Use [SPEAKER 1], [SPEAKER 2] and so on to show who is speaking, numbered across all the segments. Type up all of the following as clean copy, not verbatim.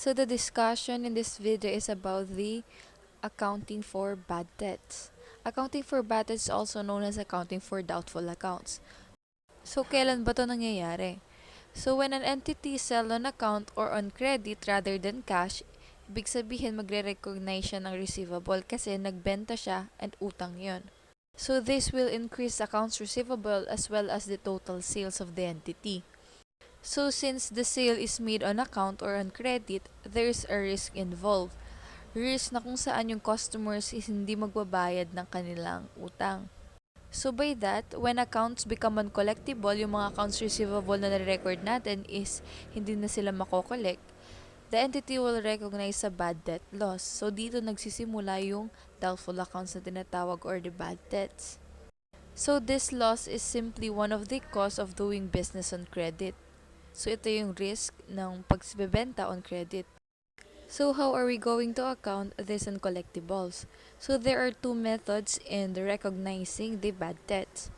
[SPEAKER 1] So the discussion in this video is about the accounting for bad debts. Accounting for bad debts is also known as accounting for doubtful accounts. So kailan ba ito nangyayari? So when an entity sell on account or on credit rather than cash, ibig sabihin magre-recognize siya ng receivable kasi nagbenta siya and utang yon. So this will increase accounts receivable as well as the total sales of the entity. So since the sale is made on account or on credit, there's a risk involved. Risk na kung saan yung customers is hindi magbabayad ng kanilang utang. So by that, when accounts become uncollectible, yung mga accounts receivable na na-record natin is hindi na sila makokollect, the entity will recognize a bad debt loss. So dito nagsisimula yung doubtful accounts na tinatawag or the bad debts. So this loss is simply one of the costs of doing business on credit. So ito yung risk ng pagbebenta on credit. So how are we going to account this on collectibles? So there are two methods in recognizing the bad debts.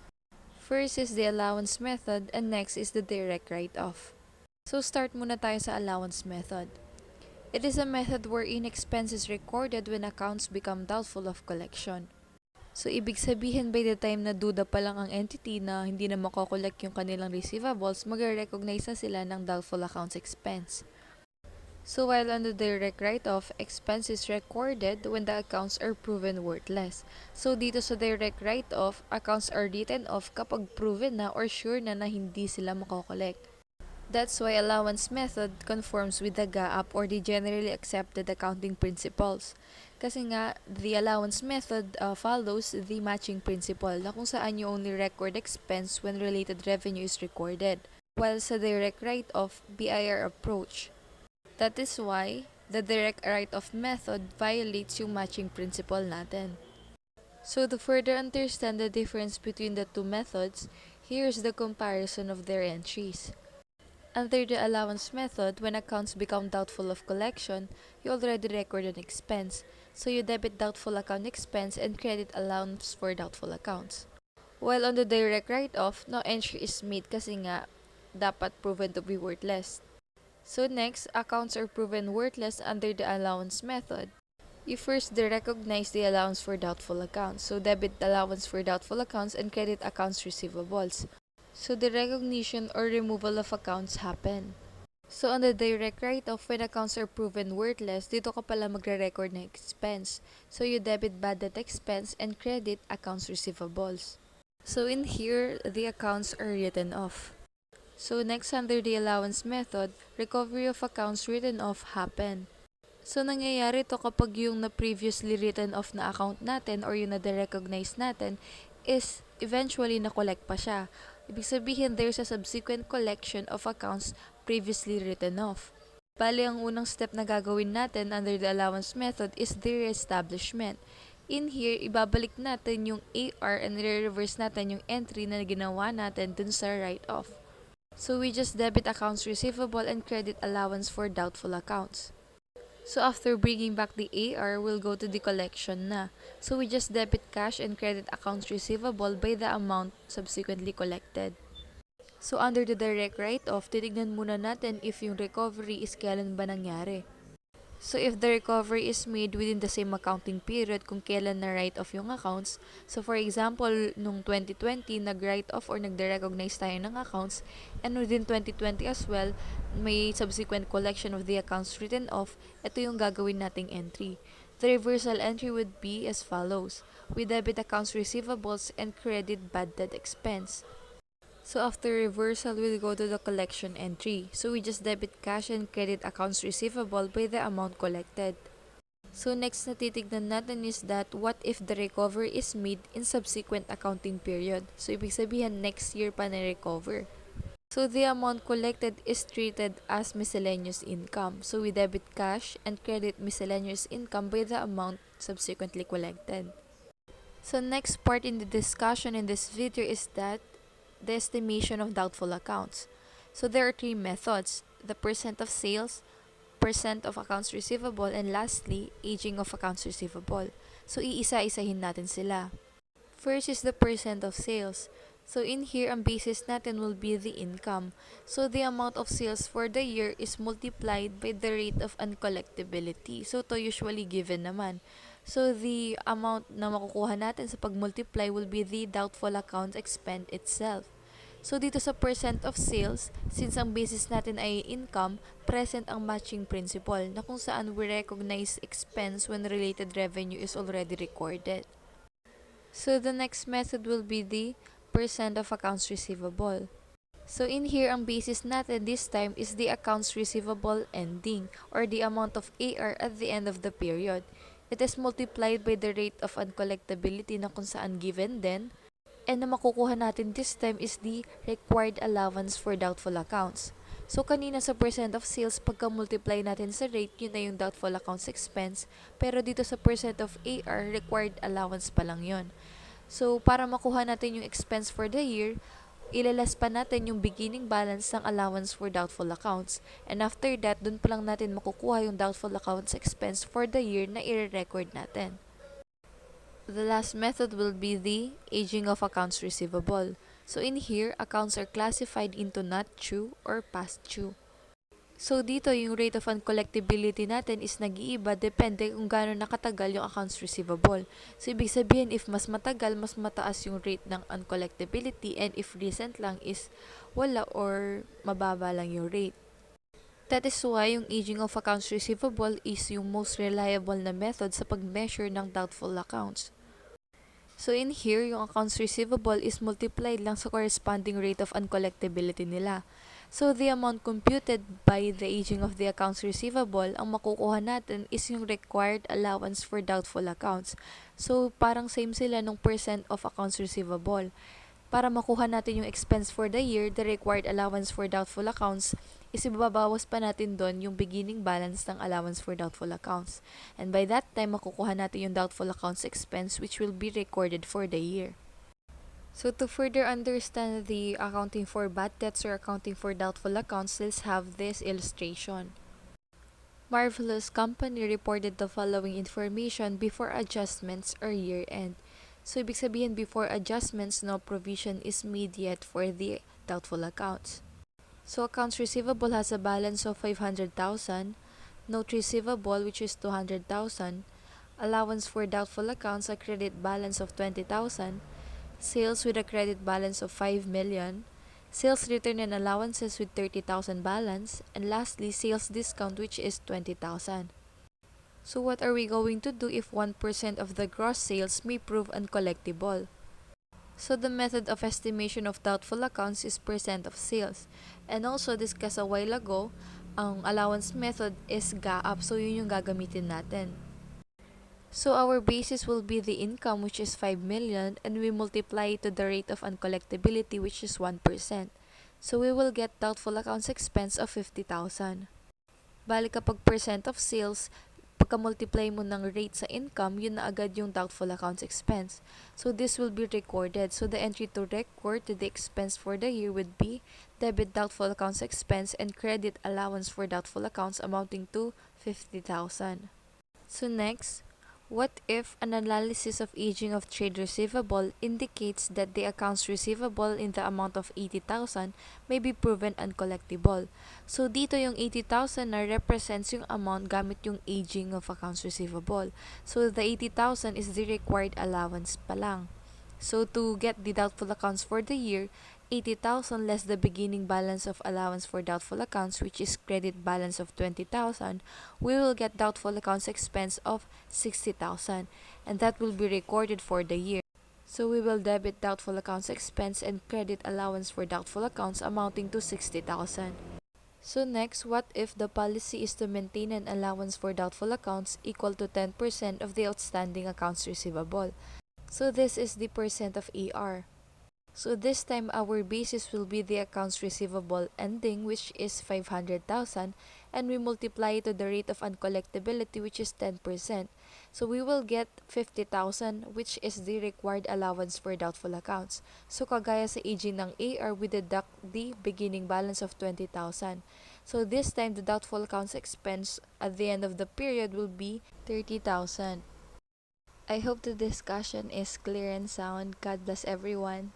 [SPEAKER 1] First is the allowance method and next is the direct write-off. So start muna tayo sa allowance method. It is a method wherein expense is recorded when accounts become doubtful of collection. So ibig sabihin by the time na duda pa lang ang entity na hindi na makokollect yung kanilang receivables, magre-recognize na sila ng doubtful accounts expense. So while on the direct write-off, expense is recorded when the accounts are proven worthless. So dito sa direct write-off, accounts are written off kapag proven na or sure na hindi sila makokollect. That's why allowance method conforms with the GAAP or the generally accepted accounting principles. Kasi nga, the allowance method follows the matching principle na kung saan you only record expense when related revenue is recorded. While sa direct write-off, BIR approach. That is why the direct write-off method violates yung matching principle natin. So to further understand the difference between the two methods, here's the comparison of their entries. Under the allowance method, when accounts become doubtful of collection, you already record an expense, so you debit doubtful account expense and credit allowance for doubtful accounts. While on the direct write-off, no entry is made kasi nga dapat proven to be worthless. So next, accounts are proven worthless under the allowance method. You first recognize the allowance for doubtful accounts, so debit allowance for doubtful accounts and credit accounts receivables. So the recognition or removal of accounts happen. So on the direct write-off, when accounts are proven worthless, dito ka pala magre-record ng expense. So you debit bad debt expense and credit accounts receivables. So in here, the accounts are written off. So next, under the allowance method, recovery of accounts written off happen. So nangyayari to kapag yung na previously written off na account natin or yung na-recognize natin is eventually na-collect pa siya. Ibig sabihin, there's a subsequent collection of accounts previously written off. Bali, ang unang step na gagawin natin under the allowance method is the re-establishment. In here, ibabalik natin yung AR and re-reverse natin yung entry na ginawa natin dun sa write-off. So we just debit accounts receivable and credit allowance for doubtful accounts. So after bringing back the AR, we'll go to the collection na. So we just debit cash and credit accounts receivable by the amount subsequently collected. So under the direct write-off, titignan muna natin if yung recovery is kailan ba nangyari. So if the recovery is made within the same accounting period kung kailan na write-off yung accounts, so for example, nung 2020, nag-write-off or nag-recognize tayo ng accounts, and within 2020 as well, may subsequent collection of the accounts written off, ito yung gagawin nating entry. The reversal entry would be as follows. We debit accounts receivables and credit bad debt expense. So after reversal, we'll go to the collection entry. So we just debit cash and credit accounts receivable by the amount collected. So next na titignan natin is that what if the recovery is made in subsequent accounting period. So ibig sabihin next year pa na-recover. So the amount collected is treated as miscellaneous income. So we debit cash and credit miscellaneous income by the amount subsequently collected. So next part in the discussion in this video is that the estimation of doubtful accounts. So there are three methods: the percent of sales, percent of accounts receivable, and lastly, aging of accounts receivable. So iisa-isahin natin sila. First is the percent of sales. So in here, ang basis natin will be the income. So the amount of sales for the year is multiplied by the rate of uncollectibility. So to usually given naman. So the amount na makukuha natin sa pag-multiply will be the doubtful accounts expend itself. So dito sa percent of sales, since ang basis natin ay income, present ang matching principle na kung saan we recognize expense when related revenue is already recorded. So the next method will be the percent of accounts receivable. So in here, ang basis natin this time is the accounts receivable ending or the amount of AR at the end of the period. It is multiplied by the rate of uncollectability na kung saan given then, and na makukuha natin this time is the required allowance for doubtful accounts. So kanina sa percent of sales, pagka-multiply natin sa rate, yun na yung doubtful accounts expense. Pero dito sa percent of AR, required allowance pa lang yun. So para makuha natin yung expense for the year, ilalas pa natin yung beginning balance ng allowance for doubtful accounts. And after that, dun pa lang natin makukuha yung doubtful accounts expense for the year na i-record natin. The last method will be the aging of accounts receivable. So in here, accounts are classified into not due or past due. So dito, yung rate of uncollectibility natin is nag-iiba depende kung gaano nakatagal yung accounts receivable. So ibig sabihin, if mas matagal, mas mataas yung rate ng uncollectibility, and if recent lang is wala or mababa lang yung rate. That is why yung aging of accounts receivable is yung most reliable na method sa pag-measure ng doubtful accounts. So in here, yung accounts receivable is multiplied lang sa corresponding rate of uncollectibility nila. So the amount computed by the aging of the accounts receivable, ang makukuha natin is yung required allowance for doubtful accounts. So parang same sila nung percent of accounts receivable. Para makuha natin yung expense for the year, the required allowance for doubtful accounts, is ibabawas pa natin doon yung beginning balance ng allowance for doubtful accounts. And by that time, makukuha natin yung doubtful accounts expense which will be recorded for the year. So to further understand the accounting for bad debts or accounting for doubtful accounts, let's have this illustration. Marvelous Company reported the following information before adjustments or year-end. So, ibig sabihin, before adjustments, no provision is made yet for the doubtful accounts. So, accounts receivable has a balance of 500,000, note receivable which is 200,000, allowance for doubtful accounts a credit balance of 20,000, sales with a credit balance of 5 million, sales return and allowances with 30,000 balance, and lastly, sales discount which is 20,000. So what are we going to do if 1% of the gross sales may prove uncollectible? So the method of estimation of doubtful accounts is percent of sales. And also discussed a while ago, ang allowance method is GAAP, so yun yung gagamitin natin. So our basis will be the income which is 5 million and we multiply it to the rate of uncollectibility which is 1%. So we will get doubtful accounts expense of 50,000. Bali kapag percent of sales, pagka-multiply mo ng rate sa income, yun na agad yung doubtful accounts expense. So this will be recorded. So the entry to record to the expense for the year would be debit doubtful accounts expense and credit allowance for doubtful accounts amounting to 50,000. So next, what if an analysis of aging of trade receivable indicates that the accounts receivable in the amount of 80,000 may be proven uncollectible? So dito yung 80,000 na represents yung amount gamit yung aging of accounts receivable. So the 80,000 is the required allowance pa lang. So to get the doubtful accounts for the year, 80,000 less the beginning balance of allowance for doubtful accounts which is credit balance of 20,000, we will get doubtful accounts expense of 60,000 and that will be recorded for the year. So we will debit doubtful accounts expense and credit allowance for doubtful accounts amounting to 60,000. So next, what if the policy is to maintain an allowance for doubtful accounts equal to 10% of the outstanding accounts receivable? So this is the percent of AR. So this time our basis will be the accounts receivable ending which is 500,000 and we multiply it to the rate of uncollectibility which is 10%. So we will get 50,000 which is the required allowance for doubtful accounts. So kagaya sa aging ng AR, we deduct the beginning balance of 20,000. So this time the doubtful accounts expense at the end of the period will be 30,000. I hope the discussion is clear and sound. God bless everyone.